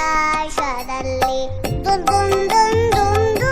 ಇಂದ್ರದ್ಯಾರಾಕಾಶದಲ್ಲಿ ದುಂ ದುಂ ದುಂ ದುಂ ದುಂ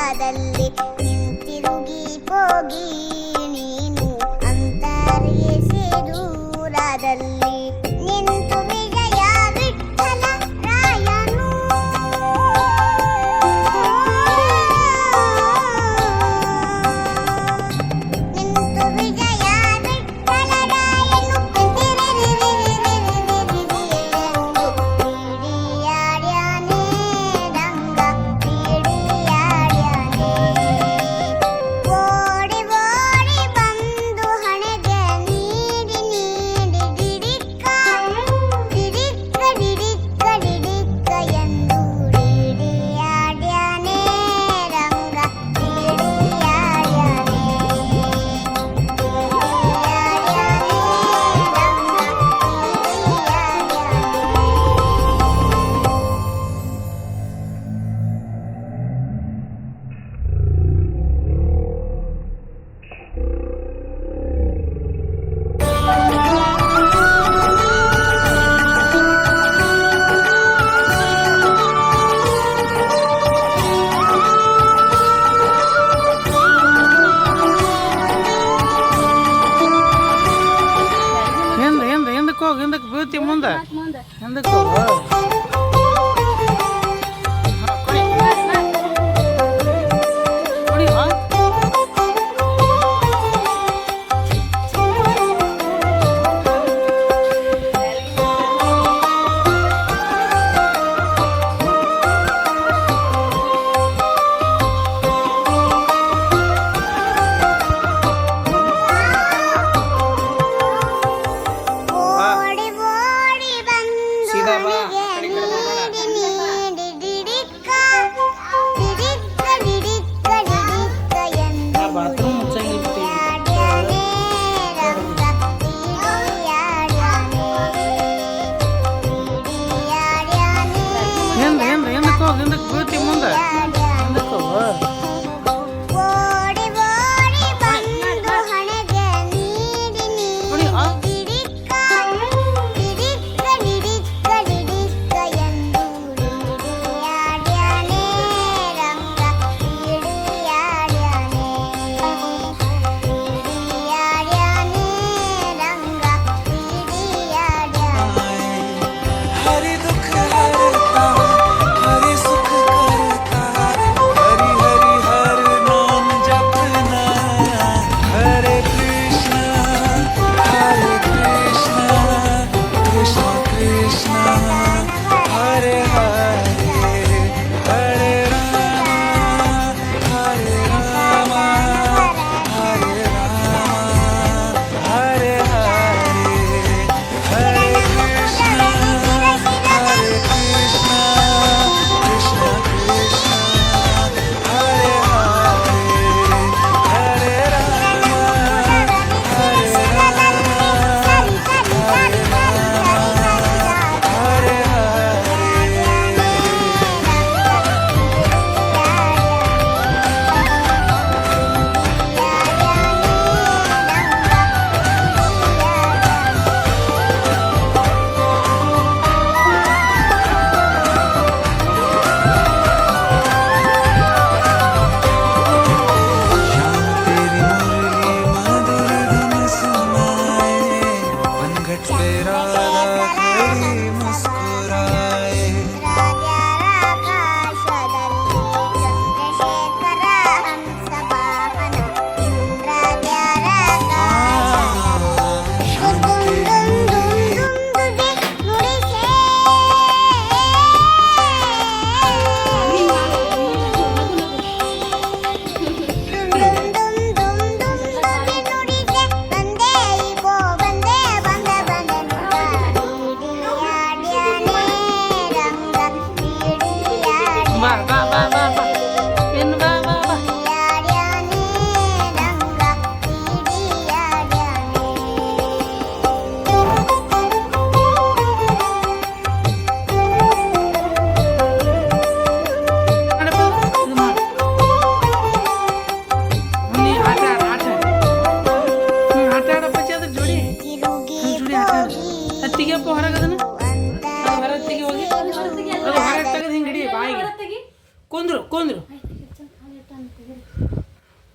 ದೂರದಲ್ಲಿ ನಿಂತಿರುಗಿ ಹೋಗಿ ನೀನು ಅಂತರಿಸಿ ದೂರದಲ್ಲಿ ನಿಂತು ವಿಜಯ ವಿಠಲ ರಾಯನು ನಿಂತು ವಿಜಯ ವಿಠಲ ರಾಯನು ಪಿಡಿಯಾಡ್ಯಾನೆ ರಂಗ ಪಿಡಿಯಾಡ್ಯಾನೆ ಓಡಿ ಓಡಿ ಬಂದು ಹಣೆಗೆ ನೀಡಿ ನೀಡಿ ಡಿಡಿಕ್ಕ ಡಿಡಿಕ್ಕ ಡಿಡಿಕ್ಕ ಡಿಡಿಕ್ಕ ಎಂದು ಡಿಡಿಯಾಡ್ಯಾನೆ ರಂಗ ಪಿಡಿಯಾಡ್ಯಾನೆ ಹಿಂದಕ್ಕೆ ಹೋಗಿ ಹಿಂದಕ್ಕೆ ಬೀಳ್ತಿ ಮುಂದೆ ಹಿಂದಕ್ಕೆ ಹೋಗು ಓಡಿ ಓಡಿ ಬಂದು ಸೀದಾ ಬಾ.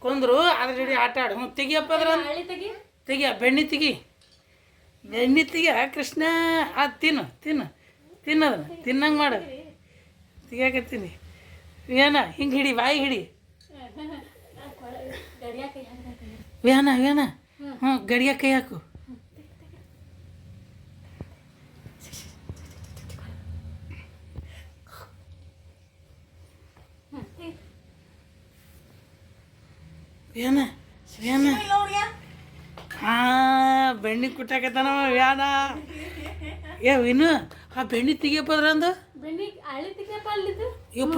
ಕುಂದ್ರು ಅದ್ರ ಜೋಡಿ ಆಟ ಆಡು. ಹ್ಞೂ ತೆಗಿಯಪ್ಪ ಅದ್ರ ಹಳ್ಳಿ ತೆಗಿ. ತೆಗಿಯ ಬೆಣ್ಣೆ ತೆಗಿ, ಬೆಣ್ಣೆ ತೆಗಿಯ ಕೃಷ್ಣ. ಅದು ತಿನ್ನು ತಿನ್ನು ತಿನ್ನೋದನ್ನ ತಿನ್ನಂಗೆ ಮಾಡು. ತೆಗಿಯಾಕತ್ತೀನಿ. ಏನ ಹಿಂಗೆ ಹಿಡಿ, ಬಾಯಿ ಹಿಡಿ. ಗಡಿಯಾಗ ಕೈ ಹಾಕ್ಬೇಕು. ವ್ಯಾನ ಹ್ಞೂ ಗಡಿಯ ಕೈ ಹಾಕು. ವ್ಯಾನ ಬೆಣ್ಣೆ ಕುಟ್ಟಾಕತ್ತಾನವ ವ್ಯಾನ. ಏ ವಿನು ಆ ಬೆಣ್ಣೆ ತೆಗಿಯಪ್ಪದ್ರ ಅಂದು ಬೆಣ್ಣಿ ಹಳ್ಳಿ ತೆಗಿಯಪ್ಪ ಅಲ್ಲಿದ್ದು. ಯಪ್ಪ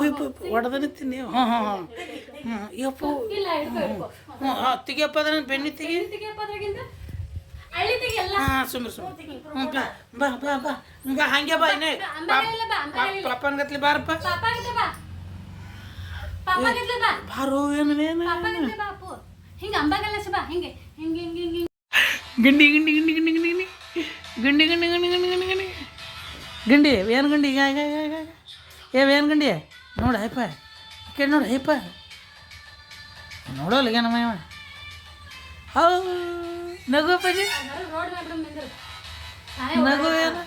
ಹೊಡೆದನೆ ತಿನ್ನಿ. ಹಾಂ ಯಪ್ಪ ಇಲ್ಲ ಹಿಡ್ಕೊ ಹಿಡ್ಕೊ. ತೆಗಿಯಪ್ಪ ಅದ್ರ ಬೆಣ್ಣೆ ತೆಗಿ. ತೆಗಿಯಪ್ಪ ಅದ್ರಾಗಿಂದ ಹಳ್ಳಿ ತೆಗಿ ಎಲ್ಲ. ಹಾಂ ಸುಮ್ರು ಬಾ ಬಾ ಬಾ ಬಾ ಹಂಗೆ ಬಾ ಇನ್ನೇ ಅಂಬಾಗಲ್ಲ ಬಾ, ಅಂಬಾಗಲ್ಲ. ಪಾಪನ ಗತ್ಲಿ ಬಾರಪ್ಪ. ಪಾಪ ಗತ್ಲೆ ಬಾ, ಪಾಪ ಗತ್ಲೆ ಬಾ, ಬಾರೋ ಏನು ಪಾಪ ಗತ್ಲೆ ಬಾ ಅಪ್ಪು. ಹಿಂಗೆ ಅಂಬಾಗಲ್ಲ ಬಾ, ಹಿಂಗೆ ಹಿಂಗೆ ಹಿಂಗೆ ಹಿಂಗೆ ಗಂಡಿ ಗಂಡಿ ಗಂಡಿ ಗಂಡಿ ಗಂಡಿ ಗಂಡಿ ಗಂಡಿ ಗಂಡಿ ಗಂಡಿ ಗಂಡಿ ಗಂಡಿ ಗಂಡಿ ಗಂಡಿ ಏನು ಗಂಡಿ ಈಗ ಈಗ ಈಗ ಏನು ಗಂಡಿ ನೋಡು ಹೈಪ ಕೇಳಿ ನೋಡು ಹೈಪ ನೋಡೋಲ್ಲ ಏನಮ್ಮ ಇವ. ಹೌ ನಗು ಅಪ್ಪಾಜಿ ರೋಡ್ ಮಾಡ್ಬಿಡು ನಿಂದ್ರು. ನಗು ಏನು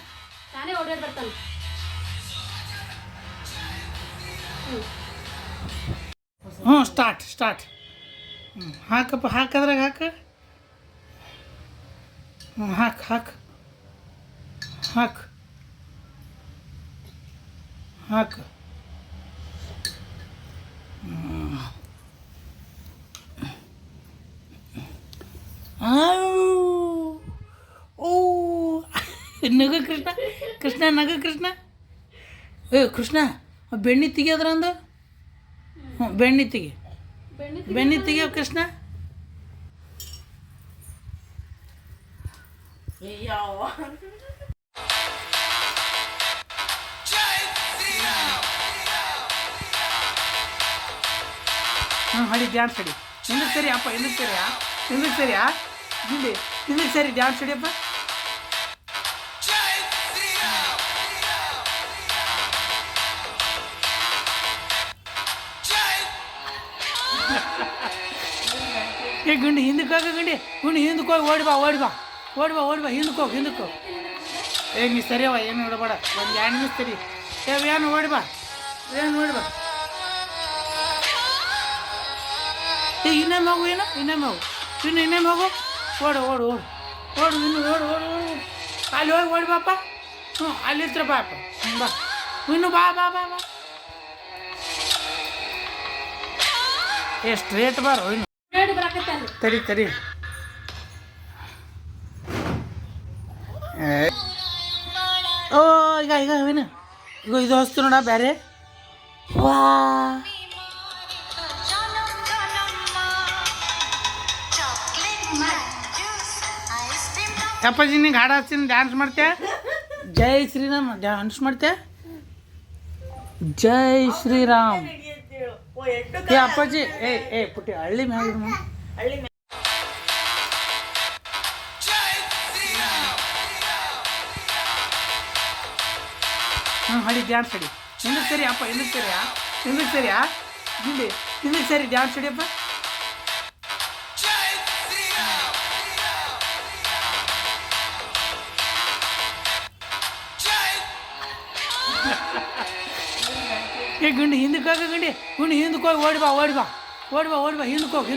ತಾನೇ ಓಡಾಡಿ ಬರ್ತಾನೆ. ಹ್ಞೂ ಸ್ಟಾರ್ಟ್ ಹಾಕಪ್ಪ ಹಾಕದ್ರಾಗ ಹಾಕ. ಹ್ಞೂ ಹಾಕು ಹಾಕು ಹಾಕು ಹಾಕು. ಓ ನಗು ಕೃಷ್ಣ ಕೃಷ್ಣ ನಗು ಕೃಷ್ಣ. ಏ ಕೃಷ್ಣ ಬೆಣ್ಣೆ ತೆಗಿಯೋದ್ರ ಅಂದು. ಹ್ಞೂ ಬೆಣ್ಣೆ ತೆಗಿ, ಬೆಣ್ಣೆ ತೆಗಿಯೋ ಕೃಷ್ಣ. ಹಡಿ ಡ್ಯಾನ್ಸ್ ಹಡಿ. ಹಿಂದಕ್ಕೆ ಸರಿ ಅಪ್ಪ, ಹಿಂದಕ್ಕೆ ಸರಿಯಾ, ಹಿಂದಕ್ಕೆ ಸರಿಯಾ ಗಿಂಡಿ, ಹಿಂದಕ್ಕೆ ಸರಿ ಡ್ಯಾನ್ಸ್ ಹಡಿಯಪ್ಪ. ಏ ಗುಂಡಿ ಹಿಂದಕ್ಕೆ ಹೋಗ, ಗುಂಡಿ ಹಿಂದಕ್ಕೆ ಹೋಗಿ ಓಡಿ ಬಾ ಹಿಂದಕ್ಕೆ ಹೋಗಿ ಏ ನೀ ಸರಿಯವ ಏನು ನೋಡಬೇಡ, ಒಂದು 2 ನಿಮಿಷ ಸರಿ. ಏನು ಓಡಿ ಬಾ ಏ ಇನ್ನೇನು ಹೋಗು, ಇನ್ನೇನು ಹೋಗು ಓಡು ಇನ್ನು ಓಡು ಅಲ್ಲಿ ಹೋಗಿ ಓಡಿ ಬಾಪ್ಪ. ಹ್ಞೂ ಅಲ್ಲಿ ಇತ್ರ ಬಾಪ. ಬಾ ಇನ್ನು ಬಾ ಏ ಸ್ಟ್ರೇಟ್ ಬಾರೋ ಇನ್ನು. ತಡಿ ಓ ಈಗ ಏನು ಈಗ ಇದು ಹಸ್ತು ನೋಡ ಬೇರೆ. ವಾ ಅಪ್ಪಾಜಿ ನಿಂಗೆ ಹಾಡು ಹಚ್ಚಿನ ಡ್ಯಾನ್ಸ್ ಮಾಡ್ತೀಯ. ಜೈ ಶ್ರೀರಾಮ್ ಡ್ಯಾನ್ಸ್ ಮಾಡ್ತೀಯ. ಜೈ ಶ್ರೀರಾಮ್. ಏ ಅಪ್ಪಾಜಿ ಏ ಪುಟ್ಟಿ ಹಳ್ಳಿ ಮ್ಯಾಗ ಹಳ್ಳಿ ಡ್ಯಾನ್ಸ್ ಹಡಿ. ಹಿಂದಕ್ಕೆ ಸರಿ ಅಪ್ಪ, ಹಿಂದಕ್ಕೆ ಸರಿಯಾ ಗಿಂಡಿ, ಹಿಂದಕ್ಕೆ ಸರಿ ಡ್ಯಾನ್ಸ್ ಹಡಿಯಪ್ಪ. ಏ ಗುಂಡಿ ಹಿಂದಕ್ಕೆ ಹೋಗ, ಗುಂಡಿ ಹಿಂದಕ್ಕೆ ಹೋಗಿ ಓಡಿ ಬಾ ಹಿಂದಕ್ಕೆ ಹೋಗಿ.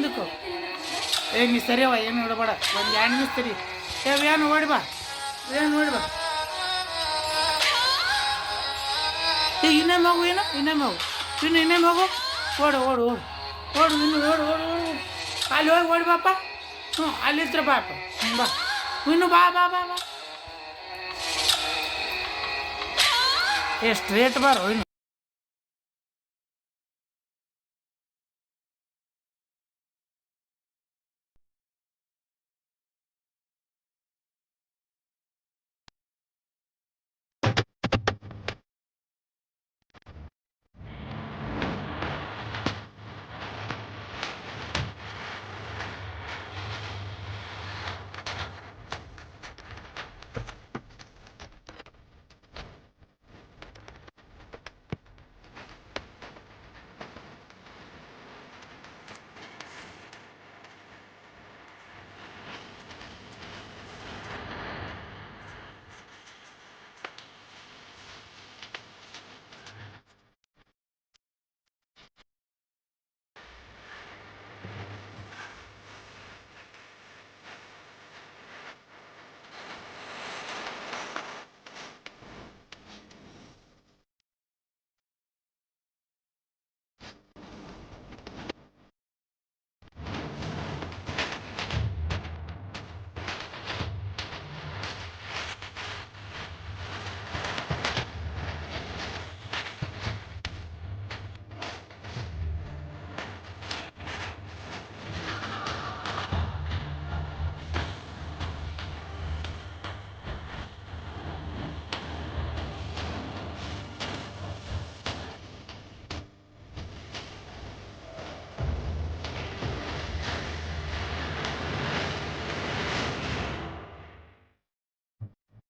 ಏ ನೀ ಸರಿಯವ ಏನು ನೋಡಬೇಡ, ಒಂದು 2 ನಿಮಿಷ ಸರಿ. ಏನು ಓಡಿ ಬಾ ಏ ಇನ್ನೇನು ಹೋಗು ಇನ್ನೇನು ಹೋಗು ಓಡು ಇನ್ನು ಅಲ್ಲಿ ಹೋಗಿ ಓಡಿ ಬಾಪ. ಹ್ಞೂ ಅಲ್ಲಿ ಇತ್ರ ಬಾಪ. ಬಾ ಇನ್ನು ಬಾ ಏ ಸ್ಟ್ರೇಟ್ ಬಾರೋ ಇನ್ನು.